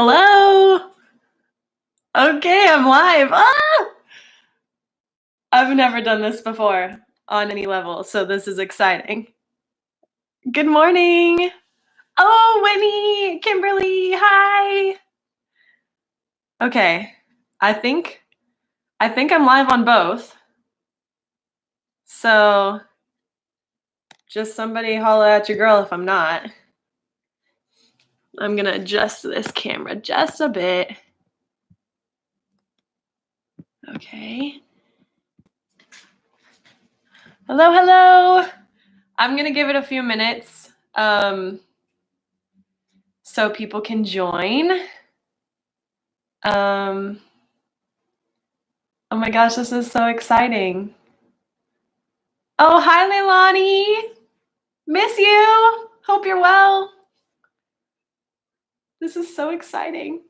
Hello. Okay, I'm live. Ah! I've never done this before on any level, so this is exciting. Good morning. Oh, Winnie, Kimberly, hi. Okay, I think I'm live on both. So just somebody holla at your girl if I'm not. I'm gonna adjust this camera just a bit. Okay. Hello, hello. I'm gonna give it a few minutes so people can join. Oh my gosh, this is so exciting. Oh, hi, Leilani. Miss you. Hope you're well. This is so exciting.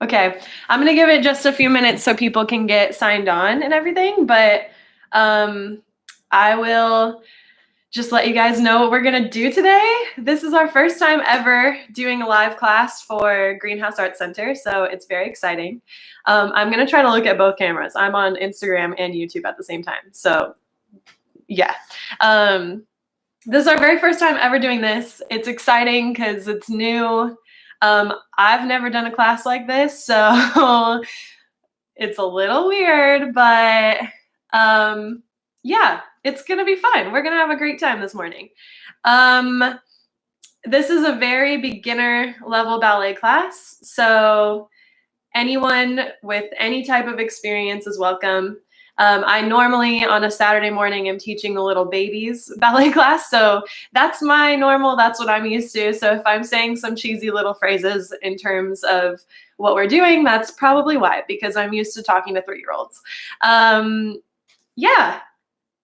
Okay, I'm gonna give it just a few minutes so people can get signed on and everything, but I will just let you guys know what we're gonna do today. This is our first time ever doing a live class for Greenhouse Arts Center, so it's very exciting. I'm gonna try to look at both cameras. I'm on Instagram and YouTube at the same time, so yeah. This is our very first time ever doing this. It's exciting because it's new. I've never done a class like this, so it's a little weird, but yeah, it's gonna be fun. We're gonna have a great time this morning. This is a very beginner level ballet class, so anyone with any type of experience is welcome. I normally on a Saturday morning am teaching the little babies ballet class, so that's my normal, that's what I'm used to. So if I'm saying some cheesy little phrases in terms of what we're doing, that's probably why, because I'm used to talking to 3-year-olds. Yeah,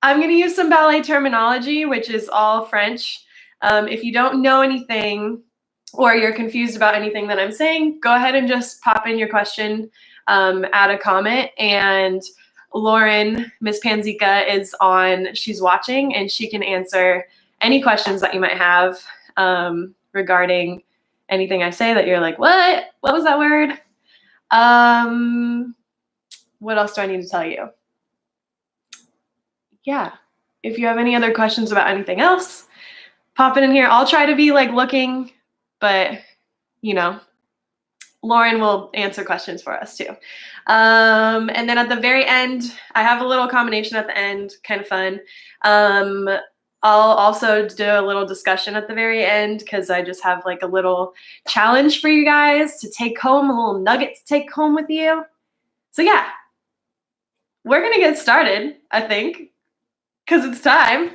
I'm gonna use some ballet terminology, which is all French. If you don't know anything, or you're confused about anything that I'm saying, go ahead and just pop in your question, add a comment, and Lauren, Miss Panzica, is on, she's watching, and she can answer any questions that you might have regarding anything I say that you're like, what? What was that word? What else do I need to tell you? Yeah, if you have any other questions about anything else, pop it in here. I'll try to be like looking, but you know, Lauren will answer questions for us too. And then at the very end, I have a little combination at the end, kind of fun. I'll also do a little discussion at the very end because I just have like a little challenge for you guys to take home, a little nugget to take home with you. So yeah, we're gonna get started, I think, because it's time.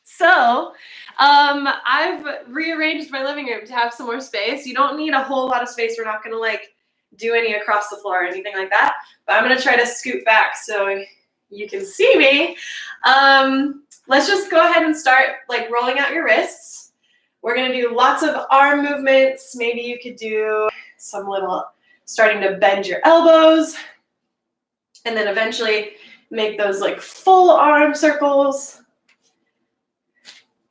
So I've rearranged my living room to have some more space. You don't need a whole lot of space. We're not gonna like do any across the floor or anything like that, but I'm gonna try to scoot back so you can see me. Let's just go ahead and start like rolling out your wrists. We're gonna do lots of arm movements. Maybe you could do some little, starting to bend your elbows, and then eventually make those like full arm circles.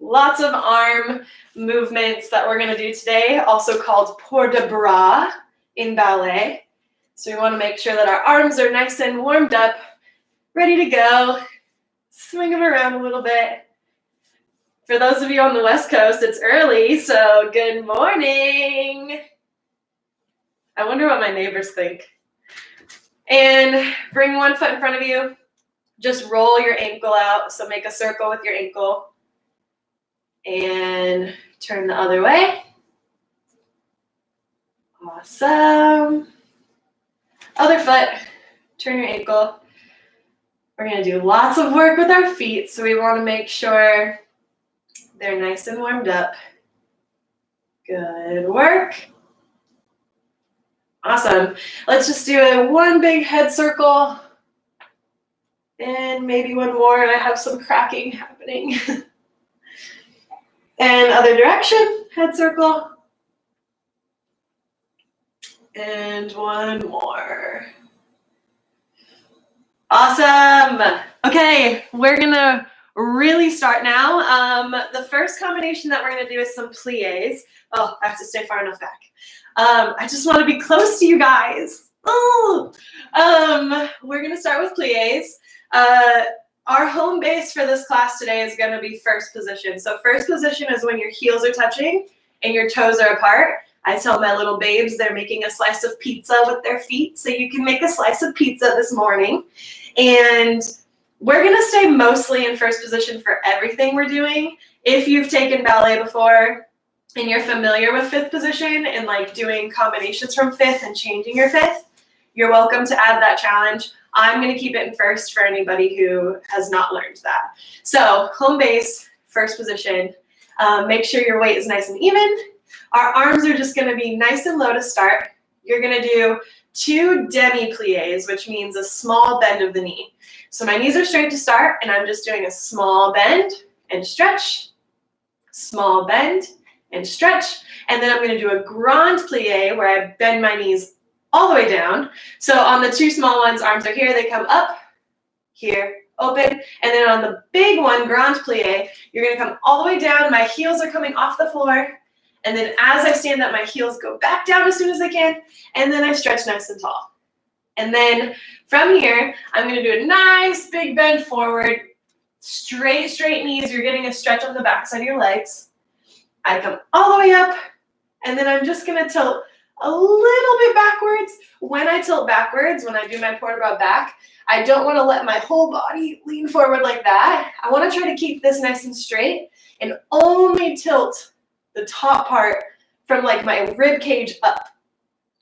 Lots of arm movements that we're gonna do today, also called port de bras in ballet. So we wanna make sure that our arms are nice and warmed up, ready to go. Swing them around a little bit. For those of you on the West Coast, it's early, so good morning. I wonder what my neighbors think. And bring one foot in front of you. Just roll your ankle out, so make a circle with your ankle. And turn the other way. Awesome. Other foot, turn your ankle. We're gonna do lots of work with our feet, so we wanna make sure they're nice and warmed up. Good work. Awesome. Let's just do one big head circle. And maybe one more, and I have some cracking happening. And other direction, head circle. And one more. Awesome. Okay, we're gonna really start now. The first combination that we're going to do is some pliés. Oh, I have to stay far enough back. I just want to be close to you guys. Oh, we're going to start with pliés. Our home base for this class today is going to be first position. So first position is when your heels are touching and your toes are apart. I tell my little babes they're making a slice of pizza with their feet, so you can make a slice of pizza this morning. And we're going to stay mostly in first position for everything we're doing. If you've taken ballet before and you're familiar with fifth position and like doing combinations from fifth and changing your fifth, you're welcome to add that challenge. I'm going to keep it in first for anybody who has not learned that. So home base, first position. Make sure your weight is nice and even. Our arms are just going to be nice and low to start. You're going to do 2 demi-pliés, which means a small bend of the knee. So my knees are straight to start, and I'm just doing a small bend and stretch, small bend and stretch. And then I'm going to do a grand plié where I bend my knees all the way down. So on the 2 small ones, arms are here, they come up, here, open. And then on the big one, grand plié, you're going to come all the way down. My heels are coming off the floor. And then as I stand up, my heels go back down as soon as I can. And then I stretch nice and tall. And then from here, I'm going to do a nice big bend forward, straight knees. You're getting a stretch on the backside of your legs. I come all the way up, and then I'm just going to tilt a little bit backwards. When I tilt backwards, when I do my port about back, I don't want to let my whole body lean forward like that. I want to try to keep this nice and straight and only tilt the top part from like my rib cage up.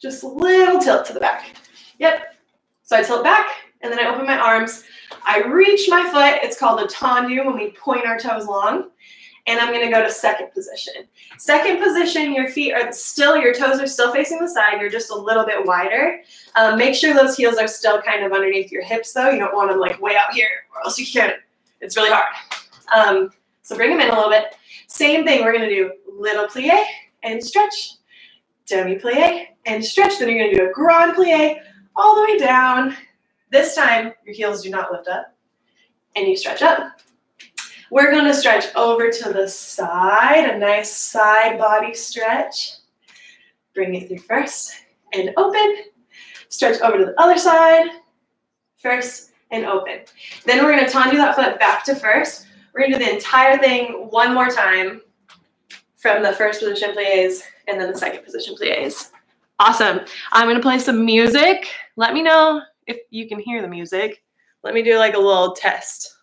Just a little tilt to the back. Yep. So I tilt back, and then I open my arms. I reach my foot. It's called a tendu when we point our toes long. And I'm going to go to second position. Second position, your feet are still, your toes are still facing the side. You're just a little bit wider. Make sure those heels are still kind of underneath your hips, though. You don't want them like way out here, or else you can't. It's really hard. So bring them in a little bit. Same thing. We're going to do little plie and stretch, demi plie and stretch. Then you're going to do a grand plie all the way down. This time, your heels do not lift up, and you stretch up. We're going to stretch over to the side, a nice side body stretch. Bring it through first and open. Stretch over to the other side, first and open. Then we're going to tendu that foot back to first. We're going to do the entire thing one more time from the first position pliés and then the second position pliés. Awesome. I'm going to play some music. Let me know if you can hear the music. Let me do like a little test.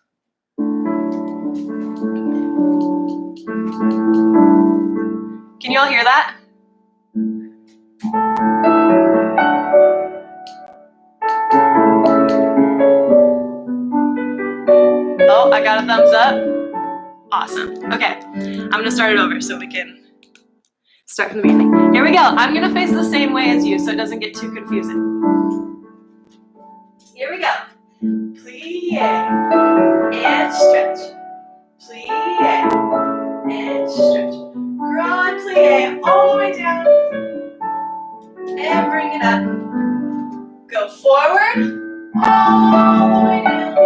Can you all hear that? Oh, I got a thumbs up. Awesome. Okay, I'm going to start it over so we can start from the beginning. Here we go. I'm going to face the same way as you so it doesn't get too confusing. Here we go. Plie and stretch. Plie and stretch. Grand plie all the way down. And bring it up. Go forward. All the way down.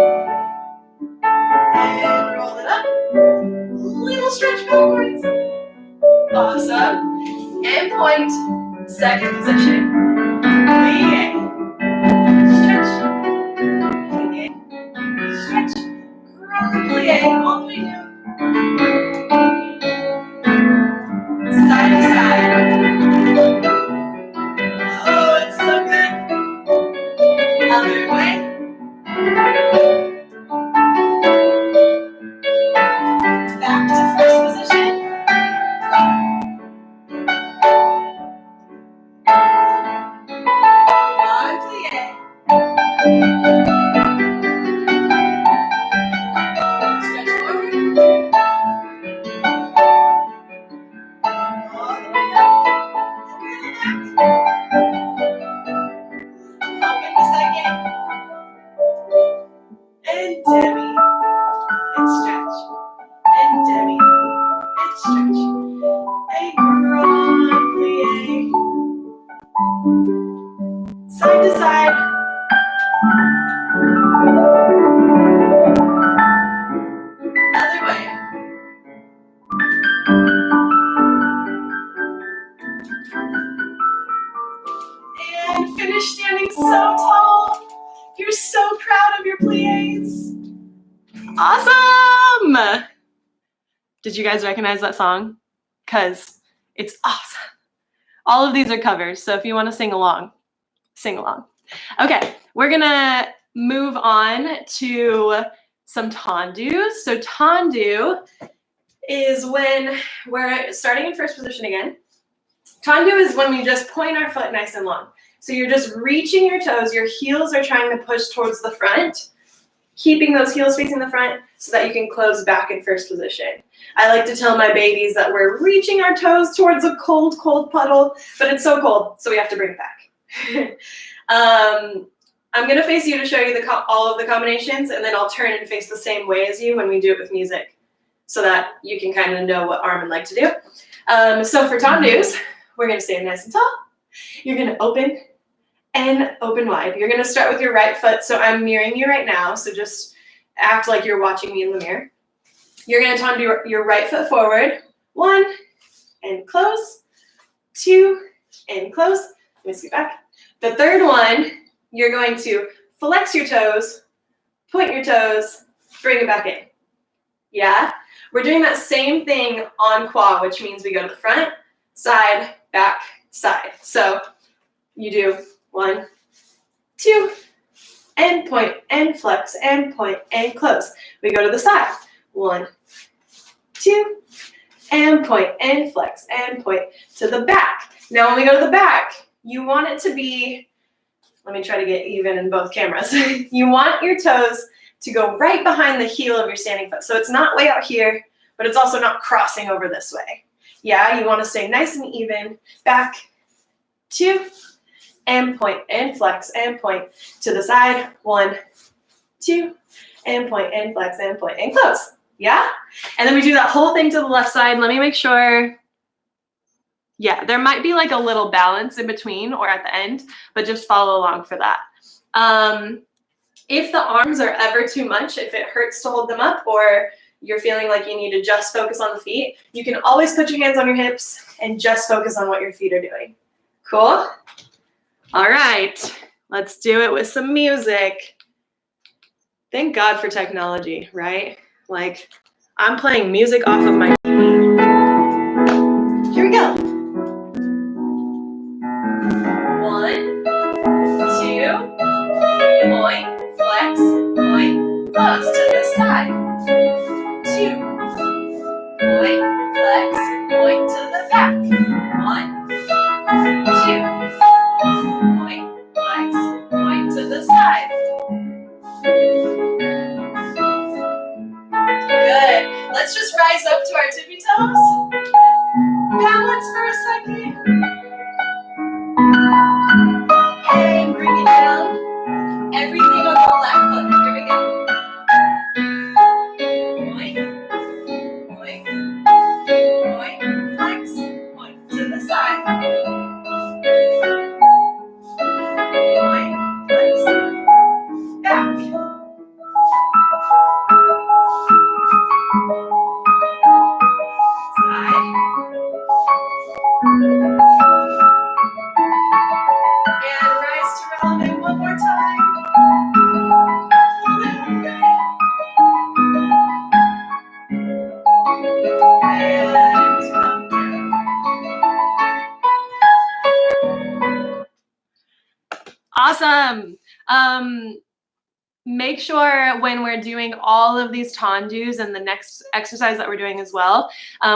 And roll it up. Little stretch backwards. Awesome. And point. Second position. Plie. Stretch. Plie. Stretch. Grand plie all the way down. Side to side. Oh, it's so good. Other way. Back to first position. Grand plie. Stretch forward. All the way up. And back. Open a second. And demi. And stretch. And demi. And stretch. And grand plie. Side to side. finish standing so tall. You're so proud of your pliés. Awesome! Did you guys recognize that song? Because it's awesome. All of these are covers, so if you want to sing along, sing along. Okay, we're gonna move on to some tendus. So tendu is when we're starting in first position again. Tendu is when we just point our foot nice and long. So you're just reaching your toes, your heels are trying to push towards the front, keeping those heels facing the front so that you can close back in first position. I like to tell my babies that we're reaching our toes towards a cold, cold puddle, but it's so cold, so we have to bring it back. I'm gonna face you to show you all of the combinations, and then I'll turn and face the same way as you when we do it with music, so that you can kind of know what arm I'd like to do. So for tendus, we're gonna stand nice and tall. You're gonna open and open wide. You're gonna start with your right foot, so I'm mirroring you right now, so just act like you're watching me in the mirror. You're gonna tendu your right foot forward. 1, and close. 2, and close. Let me scoot back. The third one, you're going to flex your toes, point your toes, bring it back in. Yeah? We're doing that same thing on quad, which means we go to the front, side, back, side. So you do 1, 2, and point, and flex, and point, and close. We go to the side. 1, 2, and point, and flex, and point to the back. Now when we go to the back, you want it to be, let me try to get even in both cameras. You want your toes to go right behind the heel of your standing foot. So it's not way out here, but it's also not crossing over this way. Yeah, you want to stay nice and even. Back, 2, and point, and flex, and point to the side. 1, 2, and point, and flex, and point, and close. Yeah? And then we do that whole thing to the left side. Let me make sure. Yeah, there might be like a little balance in between or at the end, but just follow along for that. If the arms are ever too much, if it hurts to hold them up or you're feeling like you need to just focus on the feet, you can always put your hands on your hips and just focus on what your feet are doing. Cool? All right, let's do it with some music. Thank God for technology, right? Like, I'm playing music off of my TV. Here we go. 1, 2, point, flex, point, close to the side. 2, point, flex, point to the back. 1, 2, point, flex, point to the side. Good. Let's just rise up to our tippy toes. Balance for a second. And bring it down. Everything on the left foot. Here we go. Point, point, point, flex, point to the side. Point, flex, back. Side. And rise to relevant one more time. Hold it, good. And come down. Awesome. Make sure when we're doing all of these tendus and the next exercise that we're doing as well,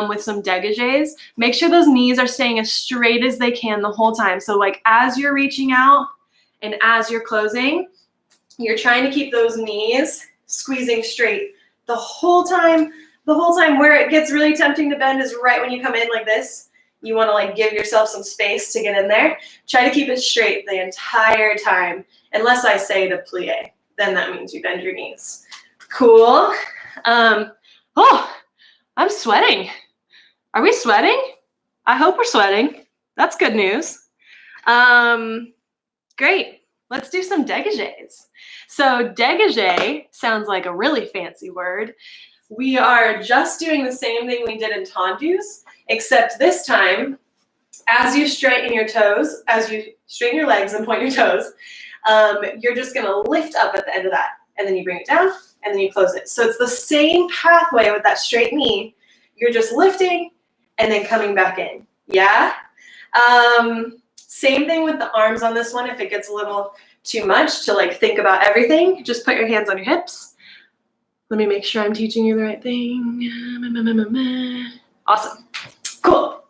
with some dégagés, make sure those knees are staying as straight as they can the whole time. So like as you're reaching out and as you're closing, you're trying to keep those knees squeezing straight the whole time. The whole time. Where it gets really tempting to bend is right when you come in like this. You want to like give yourself some space to get in there. Try to keep it straight the entire time, unless I say to plie. Then that means you bend your knees. Cool. Oh, I'm sweating. Are we sweating? I hope we're sweating. That's good news. Great. Let's do some dégagés. So dégagé sounds like a really fancy word. We are just doing the same thing we did in tendus, except this time As you straighten your toes, as you straighten your legs and point your toes, you're just gonna lift up at the end of that, and then you bring it down, and then you close it. So it's the same pathway with that straight knee. You're just lifting and then coming back in, yeah? Same thing with the arms on this one. If it gets a little too much to like think about everything, just put your hands on your hips. Let me make sure I'm teaching you the right thing. Awesome, cool.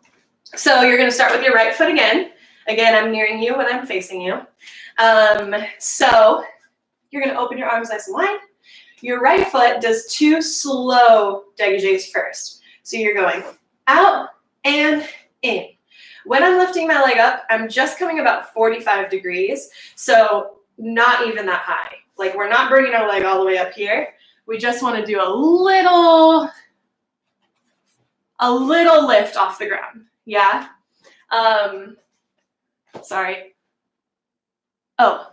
So you're gonna start with your right foot again. Again, I'm nearing you when I'm facing you. So you're gonna open your arms nice and wide. Your right foot does 2 slow dégagés first. So you're going out and in. When I'm lifting my leg up, I'm just coming about 45 degrees, so not even that high. Like we're not bringing our leg all the way up here. We just want to do a little lift off the ground, yeah? Sorry. Oh,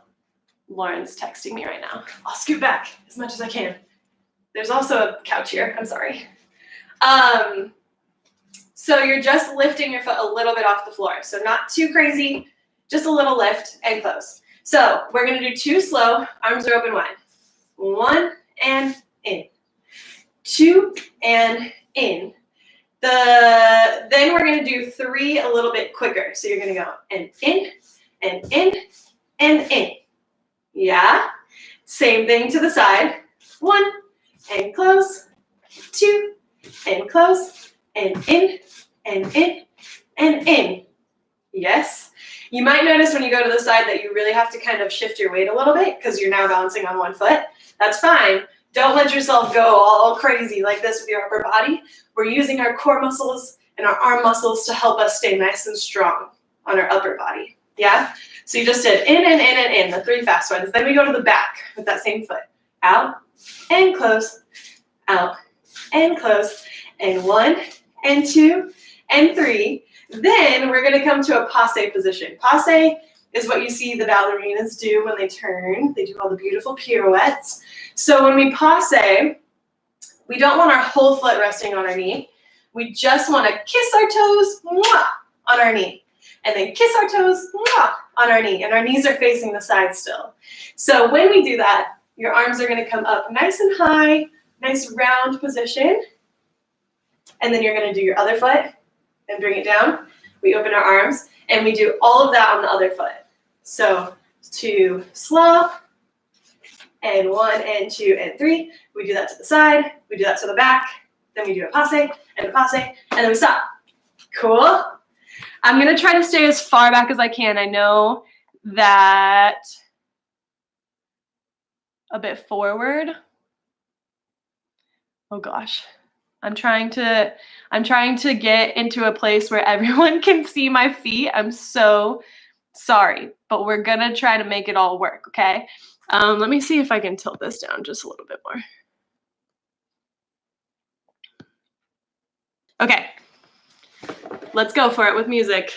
Lauren's texting me right now. I'll scoot back as much as I can. There's also a couch here, I'm sorry. So you're just lifting your foot a little bit off the floor. So not too crazy, just a little lift and close. So we're gonna do 2 slow, arms are open wide. 1 and in. 2 and in. Then we're gonna do 3 a little bit quicker. So you're gonna go and in, and in, and in. Yeah? Same thing to the side. 1 and close, 2 and close, and in, and in, and in. Yes? You might notice when you go to the side that you really have to kind of shift your weight a little bit because you're now balancing on one foot. That's fine. Don't let yourself go all crazy like this with your upper body. We're using our core muscles and our arm muscles to help us stay nice and strong on our upper body. Yeah? So you just did in and in and in, the 3 fast ones. Then we go to the back with that same foot. Out and close, out and close, and 1 and 2 and 3. Then we're gonna come to a passe position. Passe is what you see the ballerinas do when they turn. They do all the beautiful pirouettes. So when we passe, we don't want our whole foot resting on our knee. We just wanna kiss our toes on our knee. And then kiss our toes on our knee. And our knees are facing the side still. So when we do that, your arms are gonna come up nice and high, nice round position. And then you're gonna do your other foot and bring it down. We open our arms and we do all of that on the other foot. So 2 slow, and 1 and 2 and 3. We do that to the side, we do that to the back, then we do a passe, and then we stop. Cool? I'm gonna try to stay as far back as I can. I know that a bit forward. Oh gosh. I'm trying to get into a place where everyone can see my feet. I'm so sorry, but we're gonna try to make it all work, okay? Let me see if I can tilt this down just a little bit more. Okay, let's go for it with music.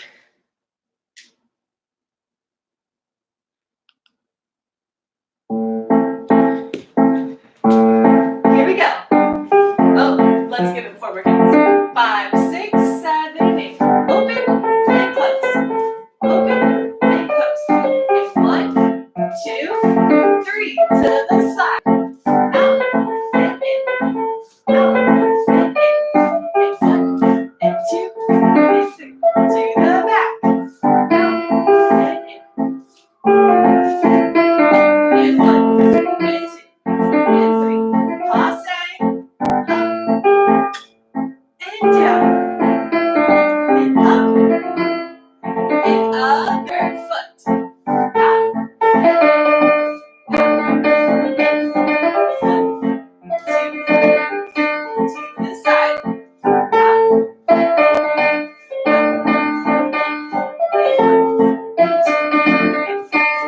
Here we go. Oh, let's give it forward hands. 5, 6, 7, 8. Open and close. Open and close. And 1, 2, 3 to the side. Out and in. Out and in. And 1 and 2 and 3 to the back. Out and in. And 1 and 2 and 3. Passe. Up and down. And up. And other foot. Out. To the side.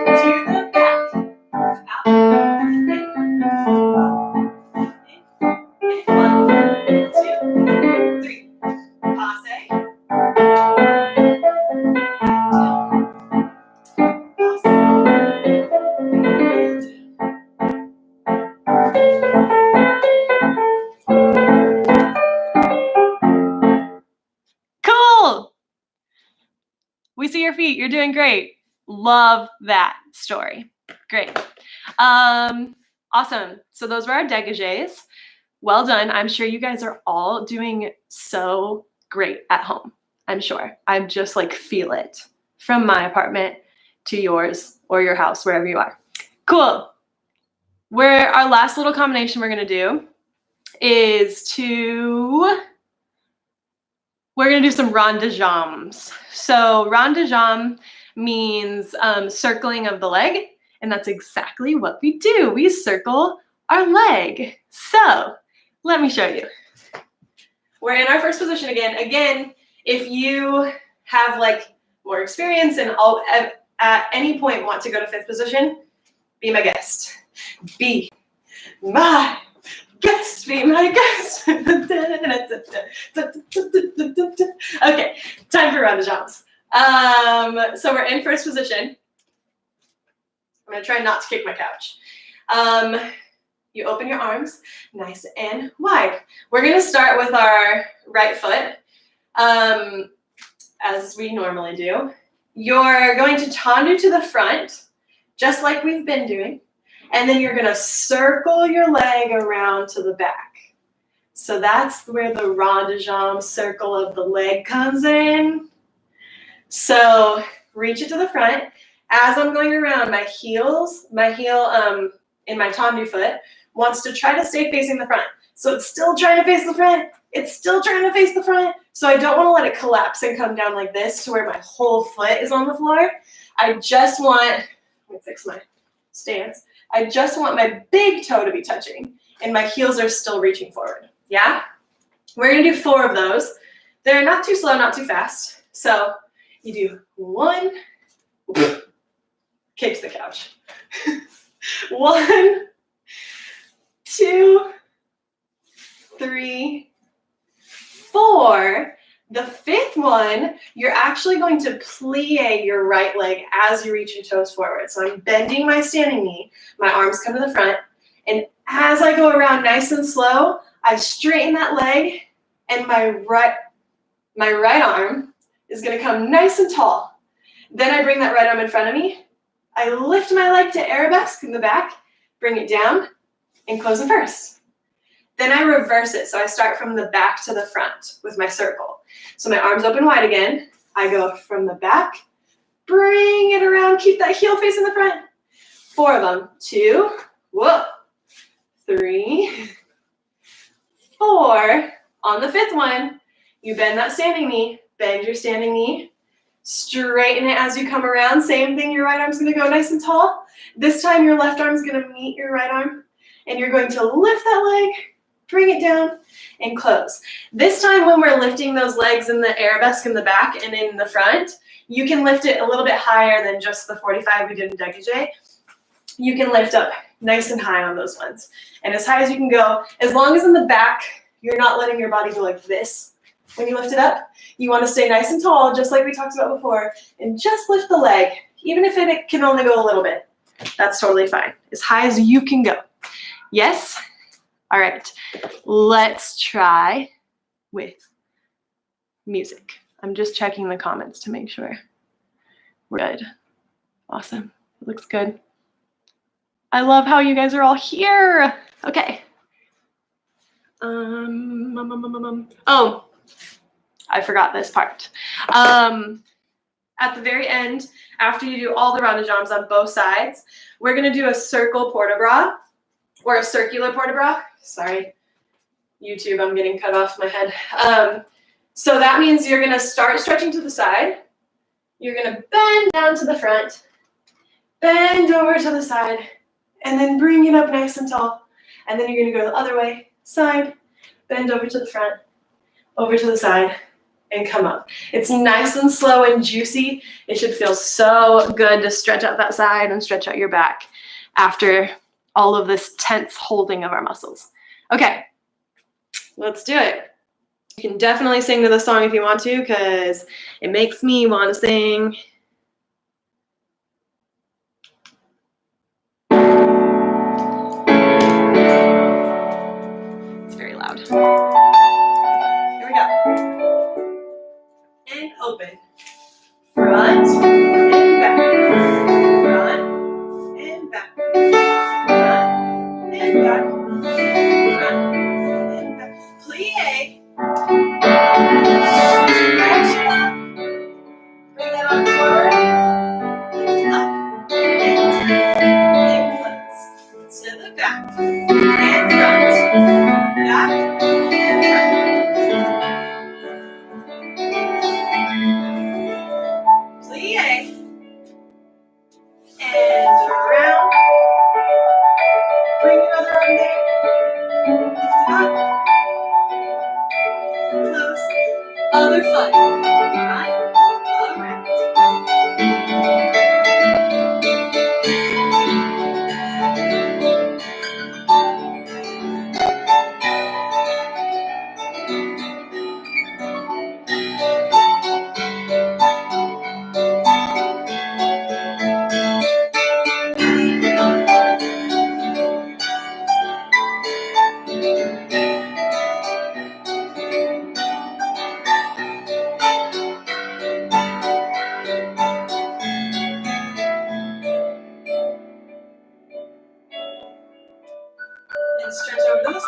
To the back. Out. And 1, 2, 3. Passe. We see your feet. You're doing great. Love that story. Great. Awesome. So those were our dégagés. Well done. I'm sure you guys are all doing so great at home. I'm sure. I just like feel it from my apartment to yours or your house, wherever you are. Cool. Our last little combination we're going to do is we're going to do some rond de jambes. So rond de jambe means circling of the leg, and that's exactly what we do. We circle our leg. So let me show you. We're in our first position again. Again, if you have like more experience and at any point want to go to fifth position, be my guest. Be my guest. Be my guest. Okay, time for rond de jambes. So we're in first position. I'm gonna try not to kick my couch. You open your arms nice and wide. We're gonna start with our right foot, as we normally do. You're going to tendu to the front, just like we've been doing, and then you're gonna circle your leg around to the back. So that's where the rond de jambe circle of the leg comes in. So reach it to the front. As I'm going around, my heel in my tendu foot wants to try to stay facing the front. So it's still trying to face the front. It's still trying to face the front. So I don't want to let it collapse and come down like this to where my whole foot is on the floor. I just want, let me fix my stance. I just want my big toe to be touching and my heels are still reaching forward. Yeah? We're going to do 4 of those. They're not too slow, not too fast. So you do 1, kick to the couch. 1, 2, 3, 4. The 5th one, you're actually going to plie your right leg as you reach your toes forward. So I'm bending my standing knee, my arms come to the front, and as I go around nice and slow, I straighten that leg, and my right arm is gonna come nice and tall. Then I bring that right arm in front of me. I lift my leg to arabesque in the back, bring it down, and close in first. Then I reverse it, so I start from the back to the front with my circle. So my arms open wide again. I go from the back, bring it around, keep that heel facing the front. 4 of them. 2, whoa, 3, 4. On the 5th one, you bend that standing knee, bend your standing knee, straighten it as you come around. Same thing, your right arm's gonna go nice and tall. This time your left arm's gonna meet your right arm, and you're going to lift that leg, bring it down, and close. This time when we're lifting those legs in the arabesque in the back and in the front, you can lift it a little bit higher than just the 45 we did in dégagé. You can lift up nice and high on those ones. And as high as you can go, as long as in the back, you're not letting your body go like this when you lift it up. You want to stay nice and tall, just like we talked about before, and just lift the leg, even if it can only go a little bit. That's totally fine. As high as you can go. Yes? All right, let's try with music. I'm just checking the comments to make sure we're good. Awesome, it looks good. I love how you guys are all here. Okay. Oh, I forgot this part. At the very end, after you do all the rond de jambes on both sides, we're gonna do a circle port de bras, or a circular port de bras. Sorry, YouTube, I'm getting cut off my head. So that means you're gonna start stretching to the side. You're gonna bend down to the front, bend over to the side, and then bring it up nice and tall. And then you're gonna go the other way, side, bend over to the front, over to the side, and come up. It's nice and slow and juicy. It should feel so good to stretch out that side and stretch out your back after all of this tense holding of our muscles. Okay, let's do it. You can definitely sing to the song if you want to, because it makes me want to sing. It's very loud. Here we go. And open. Front.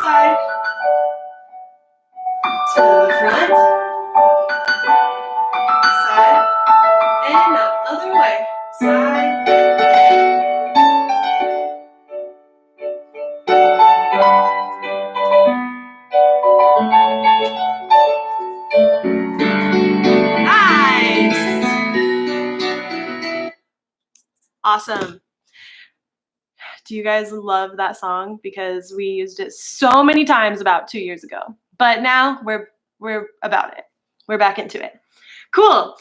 side, to the front, side, and up, other way, side. Nice. Awesome. Do you guys love that song? Because we used it so many times about 2 years ago, but now we're about it. We're back into it. Cool.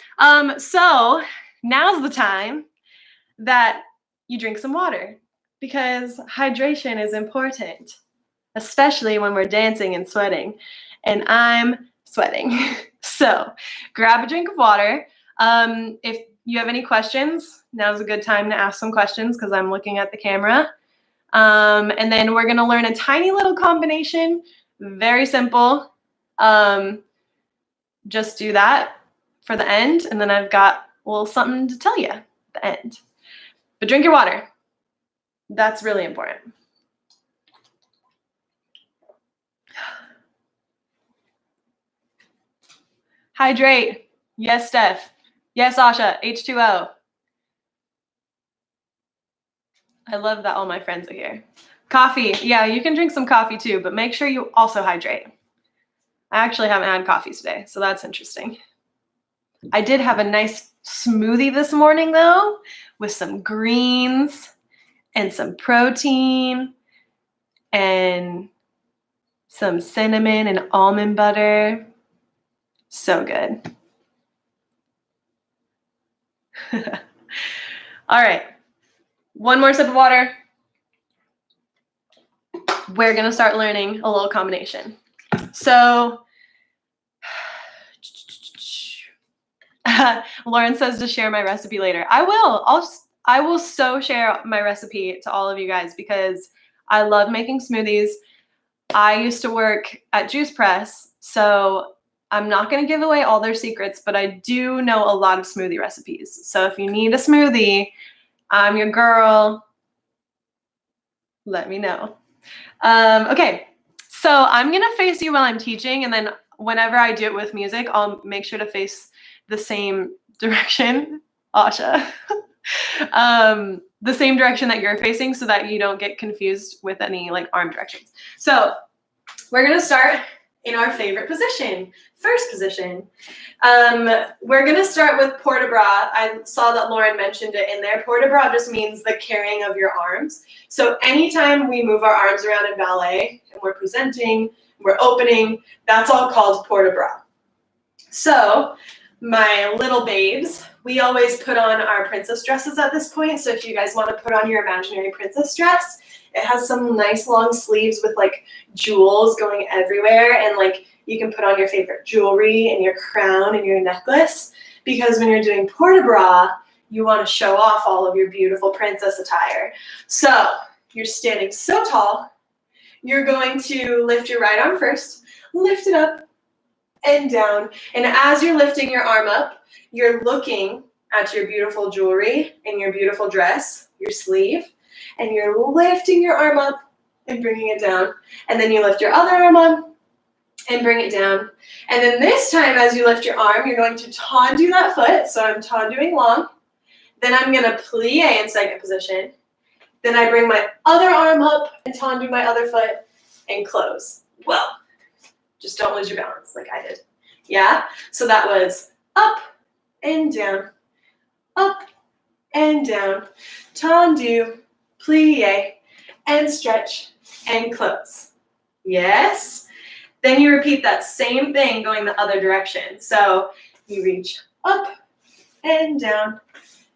So now's the time that you drink some water, because hydration is important, especially when we're dancing and sweating, and I'm sweating. So grab a drink of water. If you have any questions, now's a good time to ask some questions because I'm looking at the camera. And then we're gonna learn a tiny little combination, very simple. Just do that for the end, and then I've got a little something to tell you at the end. But drink your water. That's really important. Hydrate. Yes, Steph. Yes, Asha. H2O. I love that all my friends are here. Coffee. Yeah, you can drink some coffee too, but make sure you also hydrate. I actually haven't had coffee today, so that's interesting. I did have a nice smoothie this morning, though, with some greens and some protein and some cinnamon and almond butter. So good. All right. One more sip of water. We're going to start learning a little combination. So Lauren says to share my recipe later. I will. I will so share my recipe to all of you guys because I love making smoothies. I used to work at Juice Press, so I'm not going to give away all their secrets, but I do know a lot of smoothie recipes. So if you need a smoothie, I'm your girl. Let me know. Okay, so I'm going to face you while I'm teaching, and then whenever I do it with music, I'll make sure to face the same direction, Asha. The same direction that you're facing so that you don't get confused with any like arm directions. So we're going to start in our favorite position, first position. We're going to start with port de bras. I saw that Lauren mentioned it in there. Port de bras just means the carrying of your arms. So anytime we move our arms around in ballet and we're presenting, we're opening, that's all called port de bras. So my little babes, we always put on our princess dresses at this point. So if you guys want to put on your imaginary princess dress, it has some nice long sleeves with like jewels going everywhere, and like you can put on your favorite jewelry and your crown and your necklace, because when you're doing port de bras, you want to show off all of your beautiful princess attire. So you're standing so tall, you're going to lift your right arm first, lift it up and down, and as you're lifting your arm up, you're looking at your beautiful jewelry and your beautiful dress, your sleeve, and you're lifting your arm up and bringing it down. And then you lift your other arm up and bring it down. And then this time, as you lift your arm, you're going to tendu that foot. So I'm tenduing long. Then I'm going to plie in second position. Then I bring my other arm up and tendu my other foot and close. Well, just don't lose your balance like I did. Yeah? So that was up and down, up and down, tendu, plie, and stretch, and close. Yes? Then you repeat that same thing going the other direction. So you reach up and down,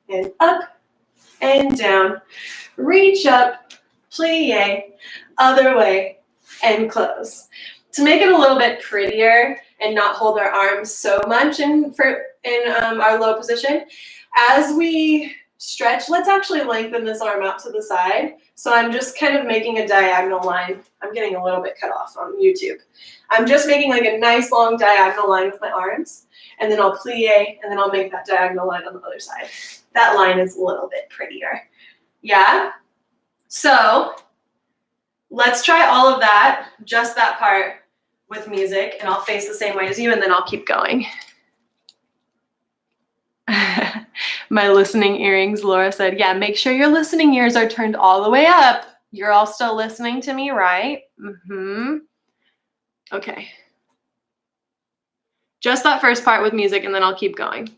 and up and down, reach up, plie, other way, and close. To make it a little bit prettier and not hold our arms so much in our low position, as we stretch, let's actually lengthen this arm out to the side. So I'm just kind of making a diagonal line. I'm getting a little bit cut off on YouTube. I'm just making like a nice long diagonal line with my arms, and then I'll plie, and then I'll make that diagonal line on the other side. That line is a little bit prettier. Yeah? So Let's try all of that, just that part with music, and I'll face the same way as you, and then I'll keep going. My listening earrings, Laura said, yeah, make sure your listening ears are turned all the way up. You're all still listening to me, right? Mm-hmm. Okay. Just that first part with music, and then I'll keep going.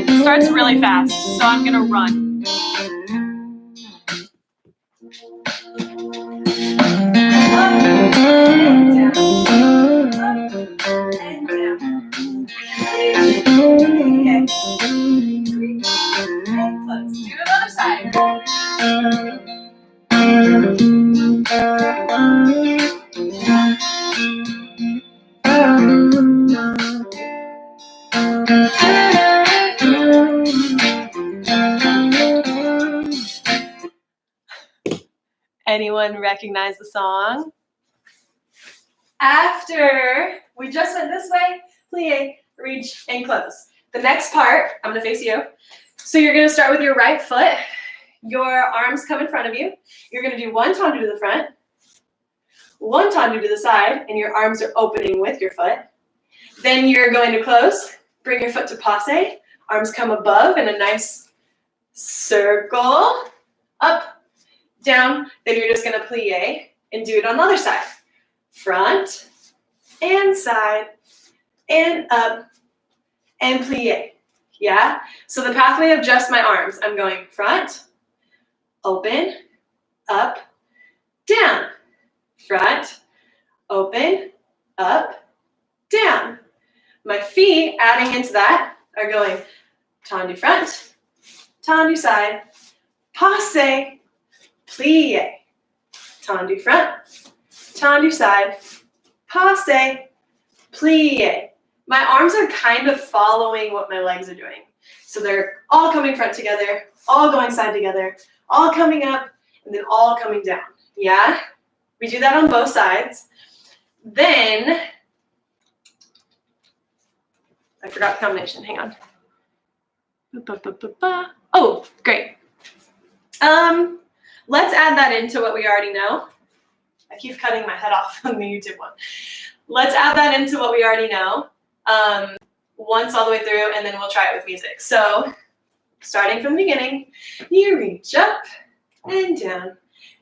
It starts really fast, so I'm gonna run. Anyone recognize the song? After we just went this way, plie, reach, and close. The next part, I'm gonna face you. So you're gonna start with your right foot. Your arms come in front of you. You're gonna do one tendu to the front, one tendu to the side, and your arms are opening with your foot. Then you're going to close, bring your foot to passe, arms come above in a nice circle, up, down, then you're just gonna plie and do it on the other side. Front and side and up and plie. Yeah? So the pathway of just my arms, I'm going front, open, up, down. Front, open, up, down. My feet adding into that are going tendu front, tendu side, passe, plie, tendu front, tendu side, passe, plie. My arms are kind of following what my legs are doing. So they're all coming front together, all going side together, all coming up, and then all coming down. Yeah? We do that on both sides. Then, I forgot the combination, hang on. Oh, great. Let's add that into what we already know. I keep cutting my head off on the YouTube one. Let's add that into what we already know once all the way through, and then we'll try it with music. So starting from the beginning, you reach up and down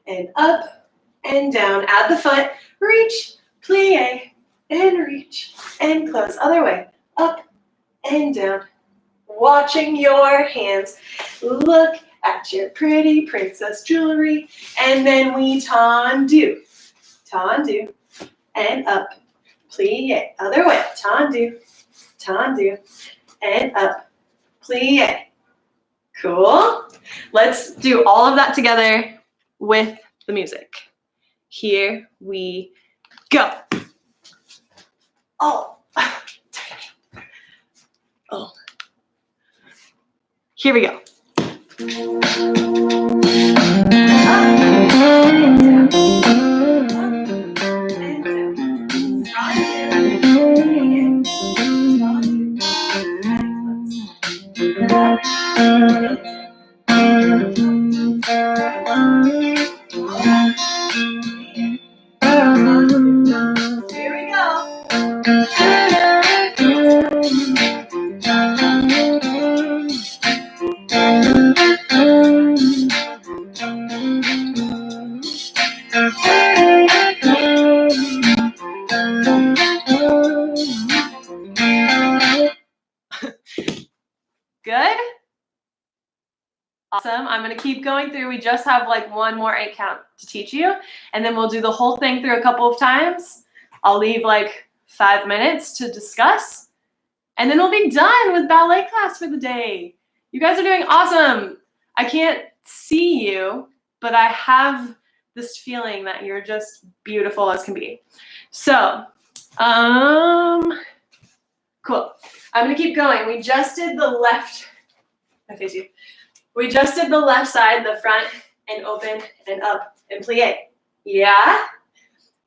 and up and down. Add the foot, reach, plie, and reach, and close. Other way, up and down. Watching your hands. Look at your pretty princess jewelry. And then we tendu, tendu, and up, plie. Other way, tendu, tendu, and up, plie. Cool. Let's do all of that together with the music. Here we go. Oh. Oh. Here we go. Here we go. Good? Awesome. I'm going to keep going through. We just have like one more 8 count to teach you, and then we'll do the whole thing through a couple of times. I'll leave like 5 minutes to discuss, and then we'll be done with ballet class for the day. You guys are doing awesome. I can't see you, but I have this feeling that you're just beautiful as can be. So, cool. I'm going to keep going. We just did the left. I face you. We just did the left side, the front, and open, and up, and plie. Yeah?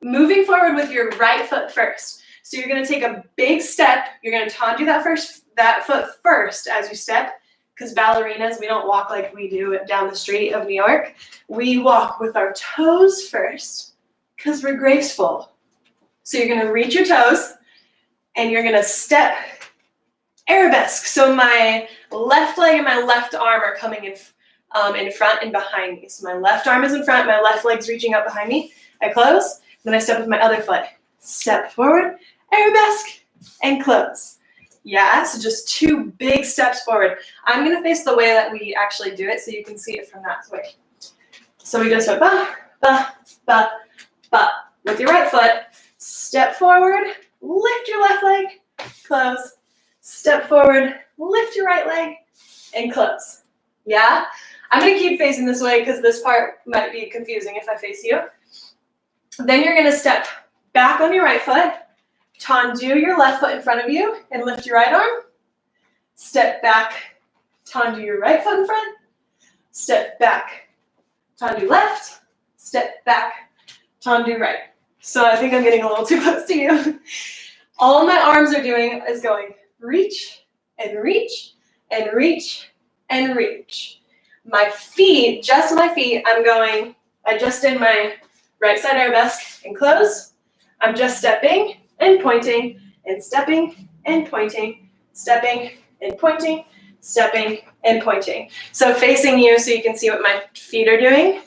Moving forward with your right foot first. So you're gonna take a big step. You're gonna tendu that foot first as you step, because ballerinas, we don't walk like we do down the street of New York. We walk with our toes first, because we're graceful. So you're gonna reach your toes, and you're gonna step arabesque. So my left leg and my left arm are coming in front and behind me. So my left arm is in front, my left leg's reaching up behind me. I close, then I step with my other foot. Step forward, arabesque, and close. Yeah, so just 2 big steps forward. I'm gonna face the way that we actually do it so you can see it from that way. So we just go ba, ba, ba, ba. With your right foot, step forward, lift your left leg, close. Step forward, lift your right leg, and close. Yeah? I'm gonna keep facing this way because this part might be confusing if I face you. Then you're gonna step back on your right foot, tendu your left foot in front of you, and lift your right arm. Step back, tendu your right foot in front. Step back, tendu left. Step back, tendu right. So I think I'm getting a little too close to you. All my arms are doing is going reach and reach and reach and reach. My feet, just my feet, I just did my right side arabesque and close. I'm just stepping and pointing and stepping and pointing, stepping and pointing, stepping and pointing. So facing you so you can see what my feet are doing.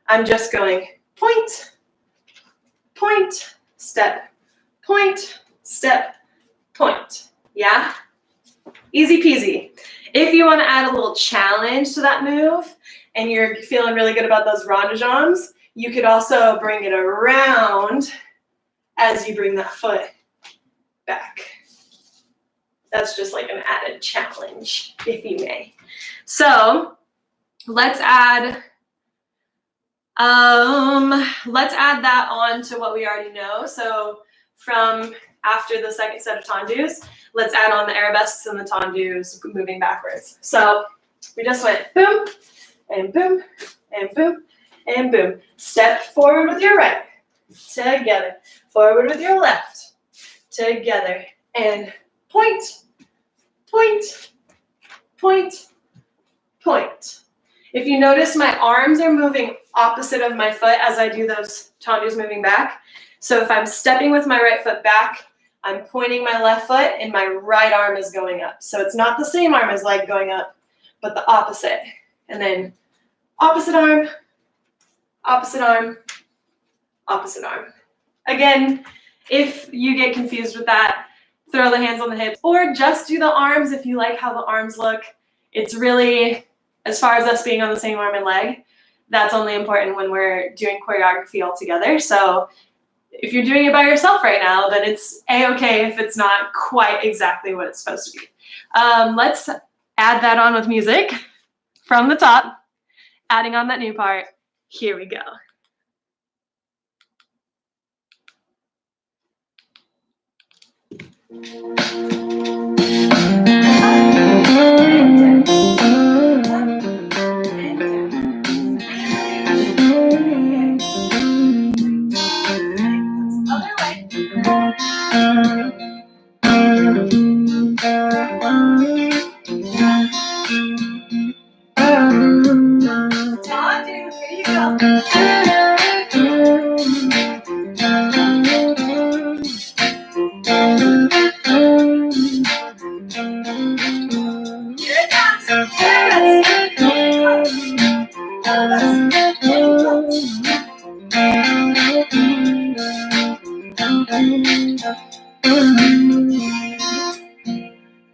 I'm just going point, point, step, point, step, point. Yeah? Easy peasy. If you want to add a little challenge to that move and you're feeling really good about those rondejambs, you could also bring it around as you bring that foot back. That's just like an added challenge, if you may. So let's add that on to what we already know. So from after the second set of tendus, let's add on the arabesques and the tendus moving backwards. So we just went boom, and boom, and boom, and boom. Step forward with your right, together. Forward with your left, together. And point, point, point, point. If you notice, my arms are moving opposite of my foot as I do those tendus moving back. So if I'm stepping with my right foot back, I'm pointing my left foot and my right arm is going up. So it's not the same arm as leg going up, but the opposite. And then opposite arm, opposite arm, opposite arm. Again, if you get confused with that, throw the hands on the hips or just do the arms if you like how the arms look. It's really, as far as us being on the same arm and leg, that's only important when we're doing choreography all together. So if you're doing it by yourself right now, then it's a-okay if it's not quite exactly what it's supposed to be. Let's add that on with music from the top, adding on that new part. Here we go.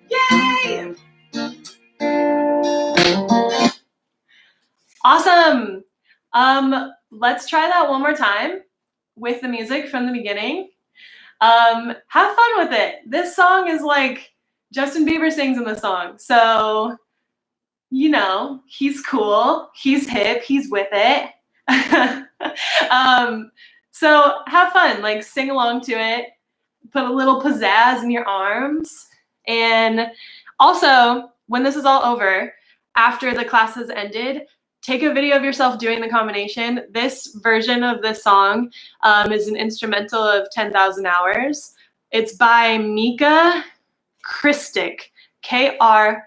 Yay! Awesome. Let's try that one more time with the music from the beginning. Have fun with it. This song is like Justin Bieber sings in the song. So, you know, he's cool, he's hip, he's with it. So have fun, like sing along to it, put a little pizzazz in your arms. And also, when this is all over, after the class has ended, take a video of yourself doing the combination. This version of this song is an instrumental of 10,000 hours. It's by Mika Kristic, Kristic.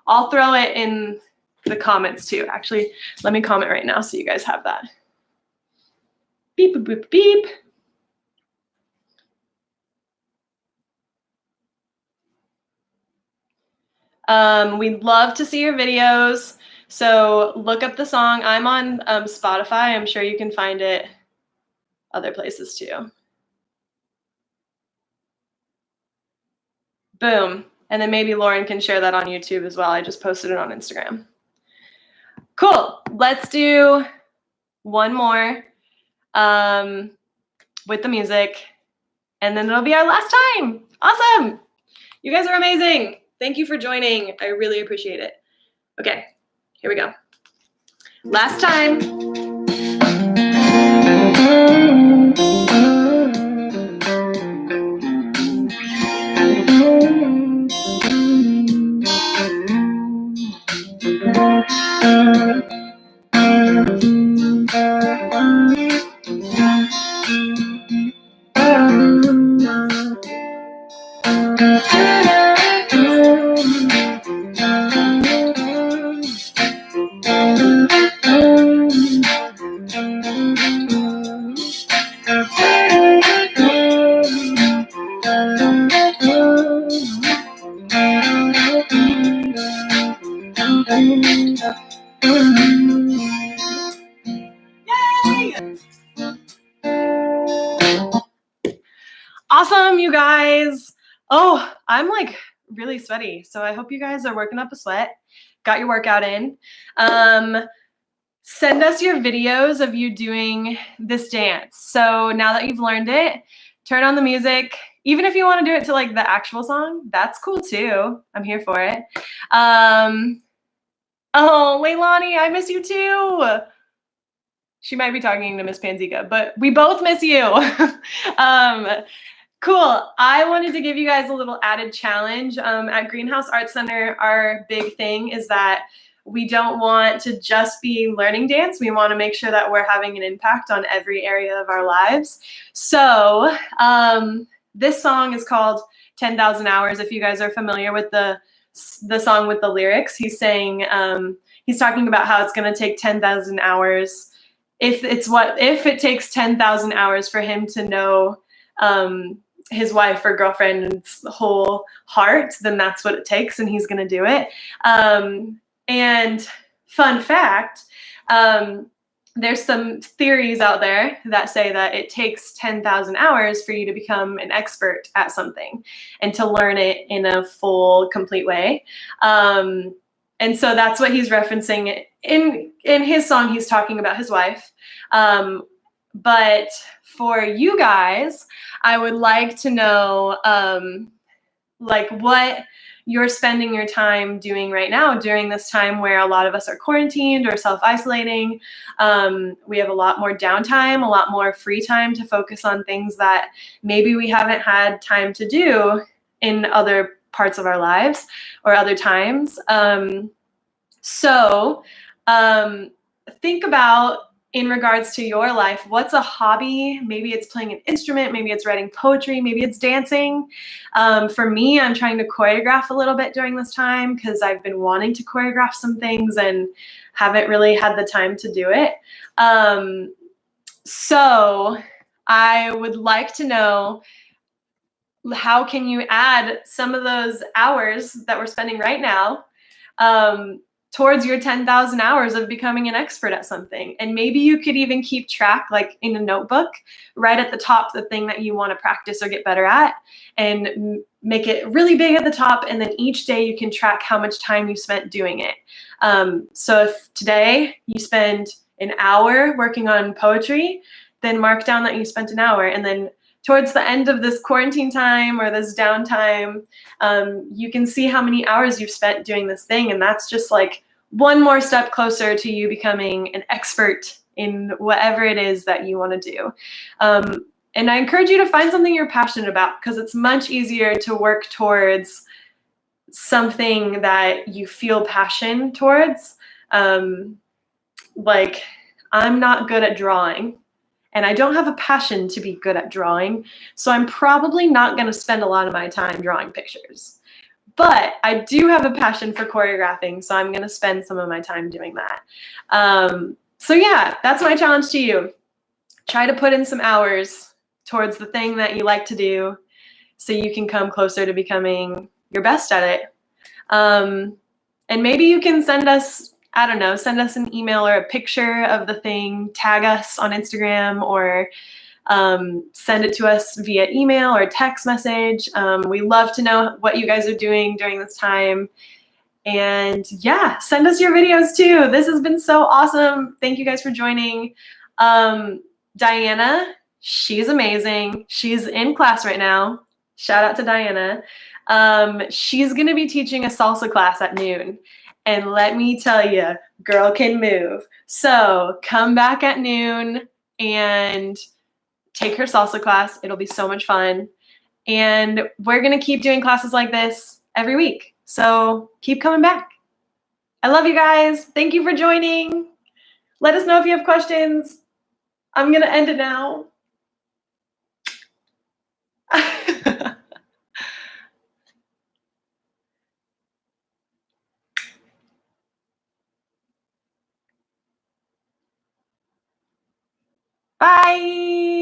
I'll throw it in the comments too. Actually, let me comment right now so you guys have that. Beep, boop, boop, beep. We'd love to see your videos. So look up the song. I'm on Spotify. I'm sure you can find it other places too. Boom. And then maybe Lauren can share that on YouTube as well. I just posted it on Instagram. Cool. Let's do one more with the music, and then it'll be our last time. Awesome. You guys are amazing. Thank you for joining. I really appreciate it. Okay, here we go. Last time. Awesome, you guys. Oh, I'm like really sweaty, so I hope you guys are working up a sweat, got your workout in. Send us your videos of you doing this dance. So now that you've learned it, turn on the music. Even if you want to do it to like the actual song, that's cool too. I'm here for it. Oh, Leilani, I miss you too. She might be talking to Miss Panzica, but we both miss you. Cool. I wanted to give you guys a little added challenge. At Greenhouse Arts Center, our big thing is that we don't want to just be learning dance. We want to make sure that we're having an impact on every area of our lives. So this song is called 10,000 Hours. If you guys are familiar with the song with the lyrics, he's saying, he's talking about how it's going to take 10,000 hours. If it takes 10,000 hours for him to know his wife or girlfriend's whole heart, then that's what it takes, and he's going to do it. And fun fact, there's some theories out there that say that it takes 10,000 hours for you to become an expert at something and to learn it in a full, complete way. And so that's what he's referencing. In his song, he's talking about his wife. But for you guys, I would like to know like what you're spending your time doing right now during this time where a lot of us are quarantined or self-isolating. We have a lot more downtime, a lot more free time to focus on things that maybe we haven't had time to do in other parts of our lives or other times. So think about, in regards to your life, what's a hobby? Maybe it's playing an instrument, maybe it's writing poetry, maybe it's dancing. For me, I'm trying to choreograph a little bit during this time because I've been wanting to choreograph some things and haven't really had the time to do it. So I would like to know, how can you add some of those hours that we're spending right now towards your 10,000 hours of becoming an expert at something? And maybe you could even keep track, like in a notebook, right at the top, the thing that you want to practice or get better at, and make it really big at the top. And then each day you can track how much time you spent doing it. So if today you spend an hour working on poetry, then mark down that you spent an hour. And then towards the end of this quarantine time or this downtime, you can see how many hours you've spent doing this thing. And that's just like one more step closer to you becoming an expert in whatever it is that you want to do. And I encourage you to find something you're passionate about, because it's much easier to work towards something that you feel passion towards. Like, I'm not good at drawing, and I don't have a passion to be good at drawing, so I'm probably not going to spend a lot of my time drawing pictures. But I do have a passion for choreographing, so I'm going to spend some of my time doing that. So yeah, that's my challenge to you. Try to put in some hours towards the thing that you like to do so you can come closer to becoming your best at it. And maybe you can send us, I don't know, send us an email or a picture of the thing, tag us on Instagram, or send it to us via email or text message. We love to know what you guys are doing during this time. And yeah, send us your videos too. This has been so awesome. Thank you guys for joining. Diana, she's amazing. She's in class right now. Shout out to Diana. She's going to be teaching a salsa class at noon. And let me tell you, girl can move. So come back at noon and take her salsa class. It'll be so much fun. And we're going to keep doing classes like this every week. So keep coming back. I love you guys. Thank you for joining. Let us know if you have questions. I'm going to end it now. Bye.